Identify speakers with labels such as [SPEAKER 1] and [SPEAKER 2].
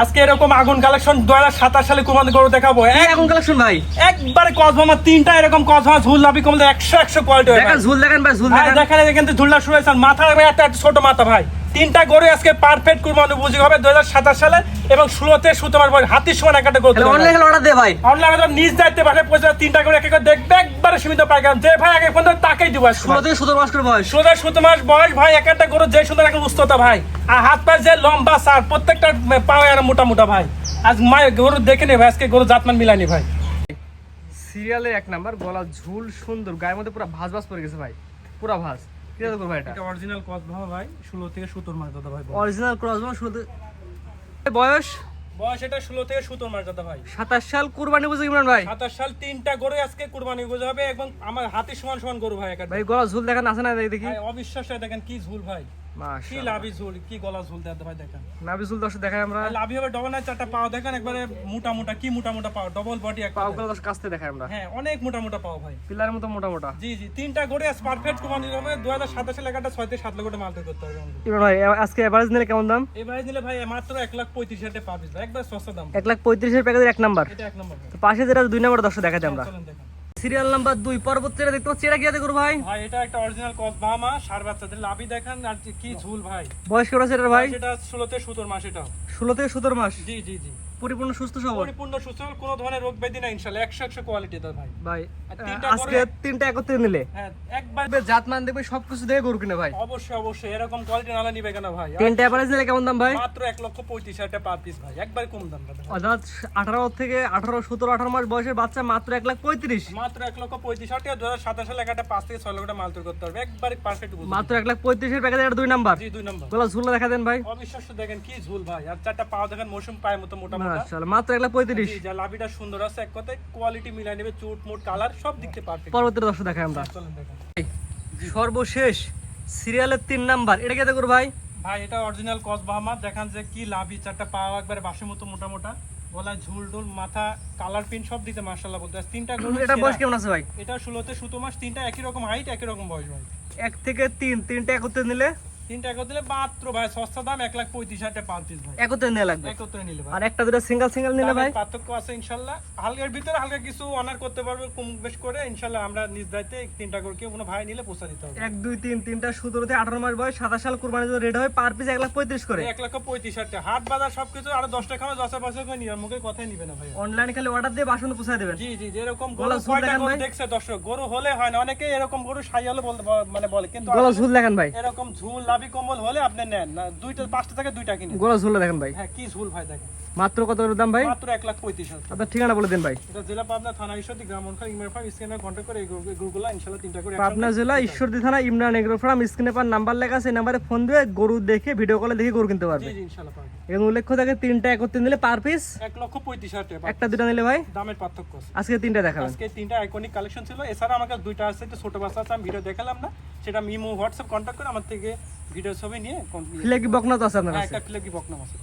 [SPEAKER 1] আজকে এরকম আগুন কালেকশন 2027 সালে কুরবানি গরু দেখাবো।
[SPEAKER 2] আগুন কালেকশন ভাই
[SPEAKER 1] একবারে কসমা তিনটা এরকম কসমা ঝুল লাভি কম 100 কোয়ালিটি হয়।
[SPEAKER 2] দেখেন ঝুল দেখেন ভাই ঝুল
[SPEAKER 1] ভাই
[SPEAKER 2] দেখেন
[SPEAKER 1] দেখেন এখানে ঝুলটা শুরু হয়েছে মাথা এত ছোট মাথা ভাই। তিনটা গরু আজকে পারফেক্ট কুরবানি উপযোগী হবে 2027 সালে এবং 16 থেকে 17 মাস বয়স হাতির সমান একটা গরু।
[SPEAKER 2] অনলাইনে অর্ডার দে ভাই
[SPEAKER 1] অনলাইনে তো নিজ দায়িত্বে পাঠে পয়সা তিনটা গরু এক এক করে দেখবে একবারে সীমিত পাইকাম যে ভাই আগে পর্যন্ত তাকেই দিব।
[SPEAKER 2] 16 থেকে 17 মাস করে বয়স
[SPEAKER 1] 17 মাস বয়স ভাই এক একটা গরু যে সুন্দর একটা উচ্চতা ভাই আর হাত পা যে লম্বা সার প্রত্যেকটা পাও আর মোটা মোটা ভাই। আজ মায়ের গরু দেখে নে ভাই আজকে গরু জাতমান মিলানি ভাই।
[SPEAKER 2] সিরিয়ালে এক নাম্বার গলা ঝুল সুন্দর গায়ের মধ্যে পুরো ভাঁজ ভাঁজ পড়ে গেছে ভাই পুরো ভাঁজ কি দাদা করব এটা
[SPEAKER 1] অরিজিনাল কস ভাই 16 থেকে 17 মাস দাদা ভাই।
[SPEAKER 2] অরিজিনাল ক্রস বয়স বয়স
[SPEAKER 1] বয়স এটা 16 থেকে 17 মাস দাদা ভাই।
[SPEAKER 2] 27 সাল কুরবানি বুঝে ইমরান ভাই
[SPEAKER 1] 27 সাল তিনটা গরু আজকে কুরবানি উপযোগী হবে এবং আমার হাতির সমান সমান গরু ভাই একটা
[SPEAKER 2] ভাই গলা ঝুল দেখেন আছে না দেখি
[SPEAKER 1] ভাই অবিশ্বাস্য দেখেন কি ঝুল ভাই কি
[SPEAKER 2] মাশাআল্লাহ
[SPEAKER 1] লাভি ঝুল কি গলা ঝুল দাদা ভাই দেখেন
[SPEAKER 2] নাভি ঝুল দর্শক দেখাই আমরা
[SPEAKER 1] লাভি হবে ডবল না চারটা পাও দেখেন একবারে মোটা মোটা কি মোটা মোটা পাও ডবল বডি একটা
[SPEAKER 2] পাও গুলো দর্শক কাছতে দেখাই আমরা
[SPEAKER 1] হ্যাঁ অনেক মোটা মোটা পাও ভাই
[SPEAKER 2] পিলারের মতো মোটা মোটা
[SPEAKER 1] জি জি তিনটা গরু আজ পারফেক্ট কুরবানি হবে 2027 সালে একটা 6 থেকে 7 লক্ষ টাকা মাল তৈরি করতে হবে আমাদের।
[SPEAKER 2] ইমরান ভাই আজকে এভারেজ নিলে কেমন দাম
[SPEAKER 1] এবারে নিলে ভাই মাত্র 1,35,000 টাকা পাবিস ভাই একবার সস্তা দাম
[SPEAKER 2] 1,35,000 প্যাকেজের এক নাম্বার
[SPEAKER 1] এটা এক নম্বর
[SPEAKER 2] তো পাশে যেটা দুই নাম্বার দর্শক দেখাতে আমরা
[SPEAKER 1] চলেন দেখেন
[SPEAKER 2] সিরিয়াল নাম্বার 2 পরবর্তী যেটা দেখতে পাচ্ছি এটা কি আছে করব ভাই
[SPEAKER 1] ভাই এটা একটা অরিজিনাল কস বামা সার বাচ্চাদের লাভি দেখেন আর কি ঝুল ভাই।
[SPEAKER 2] বয়স কেমন আছে এটা ভাই
[SPEAKER 1] সেটা 16 থেকে 17 মাস এটা
[SPEAKER 2] 16 থেকে 17 মাস
[SPEAKER 1] জি জি জি
[SPEAKER 2] পরিপূর্ণ সুস্থ সবল
[SPEAKER 1] পরিপূর্ণ সুস্থ কোনো ধরনের রোগ ব্যাধি না ইনশাআল্লাহ 100 কোয়ালিটি দাদা ভাই।
[SPEAKER 2] ভাই
[SPEAKER 1] আর তিনটা
[SPEAKER 2] আজকে তিনটা একত্রে নিলে
[SPEAKER 1] হ্যাঁ একবার
[SPEAKER 2] জাতমান দেখবে সবকিছু দেখে গরু কিনে ভাই
[SPEAKER 1] অবশ্যই অবশ্যই এরকম কোয়ালিটি নালা নিবে কেন ভাই। আর
[SPEAKER 2] তিনটা এভারেজ নিলে কেমন দাম ভাই
[SPEAKER 1] মাত্র 1,35,000 টাকা পার পিস ভাই একবার কম দাম দাদা ভাই।
[SPEAKER 2] অর্থাৎ 18 থেকে 18 17 18 মাস বয়সের বাচ্চা মাত্র 1,35,000
[SPEAKER 1] মাত্র 1,35,000 টাকা 2027 সালে একটা 5 থেকে 6 লক্ষ টাকা মাল তৈরি করতে হবে একবারে পারফেক্ট বুঝুন।
[SPEAKER 2] মাত্র 1,35,000 প্যাকেজের এটা দুই নাম্বার
[SPEAKER 1] জি দুই নম্বর
[SPEAKER 2] গলা ঝুল দেখা দেন ভাই
[SPEAKER 1] অবিশ্বাস্য দেখেন কি ঝুল ভাই আর চারটা পাও দেখেন মৌসুম পায়ের মতো মোটা মোটা
[SPEAKER 2] মাশাআল্লাহ মাত্র 1,35,000
[SPEAKER 1] জি যা লাভিটা সুন্দর আছে এক কথায় কোয়ালিটি মিলাই নেবে চুট মুট কালার সব দিক থেকে পারফেক্ট।
[SPEAKER 2] পরবর্তী দর্শক দেখাই আমরা
[SPEAKER 1] চলেন দেখেন
[SPEAKER 2] সর্বশেষ সিরিয়ালের 3 নাম্বার এটা কেটে করব ভাই
[SPEAKER 1] ভাই এটা অরিজিনাল কস বাহামা দেখেন যে কি লাভি চারটা পাও একবারে বাসের মতো মোটা মোটা গলায় ঝুল ঢুল মাথা কালার পিন সব দিতে মাশাআল্লাহ বলতে আছে। তিনটা গরু
[SPEAKER 2] এটা বয়স কেমন আছে ভাই
[SPEAKER 1] এটা 16 থেকে 17 মাস তিনটা একই রকম হাইট একই রকম বয়স ভাই।
[SPEAKER 2] 1 থেকে 3 তিনটা একত্রে নিলে
[SPEAKER 1] তিনটা একত্রে দিলে মাত্র ভাই সস্তা দাম 1,35,000 টাকা পার পিস ভাই
[SPEAKER 2] একত্রে নিয়ে লাগবে
[SPEAKER 1] একত্রে নিলে ভাই।
[SPEAKER 2] আর একটা দুটো সিঙ্গেল নিলে ভাই
[SPEAKER 1] দামের পার্থক্য আছে ইনশাআল্লাহ হালকার ভিতরে হালকা কিছু অনার করতে পারবে কম বেশ করে ইনশাআল্লাহ আমরা নিজ দায়িত্বে তিনটা করে কেউ কোনো ভাই নিলে পোষা দিতে হবে।
[SPEAKER 2] 1 2 3 তিনটা 17 থেকে 18 মাস বয়স 27 সাল কুরবানির জন্য রেড হয় পার পিস 1,35,000 করে
[SPEAKER 1] 1,35,000 টাকা হাট বাজার সবকিছু আর 10 টাকা খাওয়া 10 পয়সা করে নিয়ে মুখে কথাই নিবে না ভাই।
[SPEAKER 2] অনলাইনে খালি অর্ডার দিয়ে বাসন পৌঁছে দেবেন
[SPEAKER 1] জি জি যেরকম
[SPEAKER 2] গলা
[SPEAKER 1] গরু
[SPEAKER 2] ঝুল
[SPEAKER 1] কয়টা
[SPEAKER 2] দেখেন
[SPEAKER 1] গরু
[SPEAKER 2] ভাই?
[SPEAKER 1] দেখছে দর্শক গরু হলে হয় না অনেকে এরকম গরু সাই হলে মানে বলে কিন্তু
[SPEAKER 2] গলা ঝুল দেখেন ভাই
[SPEAKER 1] এরকম ঝুল লাভি কম্বল হলে আপনি নেন না দুইটা পাঁচটা থেকে দুইটা কিনে।
[SPEAKER 2] গলা ঝুল দেখেন ভাই
[SPEAKER 1] হ্যাঁ কি ঝুল ভাই দেখেন
[SPEAKER 2] মাত্র কত করে দাম ভাই
[SPEAKER 1] মাত্র 1,35,000
[SPEAKER 2] আপনার ঠিকানা বলে দেন ভাই
[SPEAKER 1] এটা জেলা পাবনা থানা ঈশ্বরদী গ্রাম অঞ্চল ইমেল ফার্ম স্ক্যানার কন্ট্যাক্ট করে এই গরুগুলো ইনশাআল্লাহ তিনটা করে
[SPEAKER 2] পাবনা জেলা ঈশ্বরদী থানা ইমরান এগ্রো ফার্ম স্ক্রিনে পার নাম্বার লেখা আছে এই নাম্বারে ফোন দিয়ে গরু দেখে ভিডিও কলে দেখে গরু কিনতে পারবে
[SPEAKER 1] জি জি ইনশাআল্লাহ পাবেন।
[SPEAKER 2] এবং উল্লেখ্য থাকে তিনটা একত্রে নিলে পার পিস
[SPEAKER 1] 1,35,000 টাকা
[SPEAKER 2] একটা দুটো নিলে ভাই
[SPEAKER 1] দামের পার্থক্য আছে।
[SPEAKER 2] আজকে তিনটা দেখাবেন
[SPEAKER 1] আজকে তিনটা আইকনিক কালেকশন ছিল এছাড়া আমার কাছে দুইটা আছে ছোট বাচ্চা আছে আমি ভিডিও দেখালাম না সেটা মিমো হোয়াটসঅ্যাপ কন্ট্যাক্ট করে আমার থেকে ভিডিও ছবি নিয়ে
[SPEAKER 2] ফিলে কি বকনা তো আছে আপনার
[SPEAKER 1] হ্যাঁ
[SPEAKER 2] কাছে
[SPEAKER 1] একটা ফ্লেগি বকনাম আছে।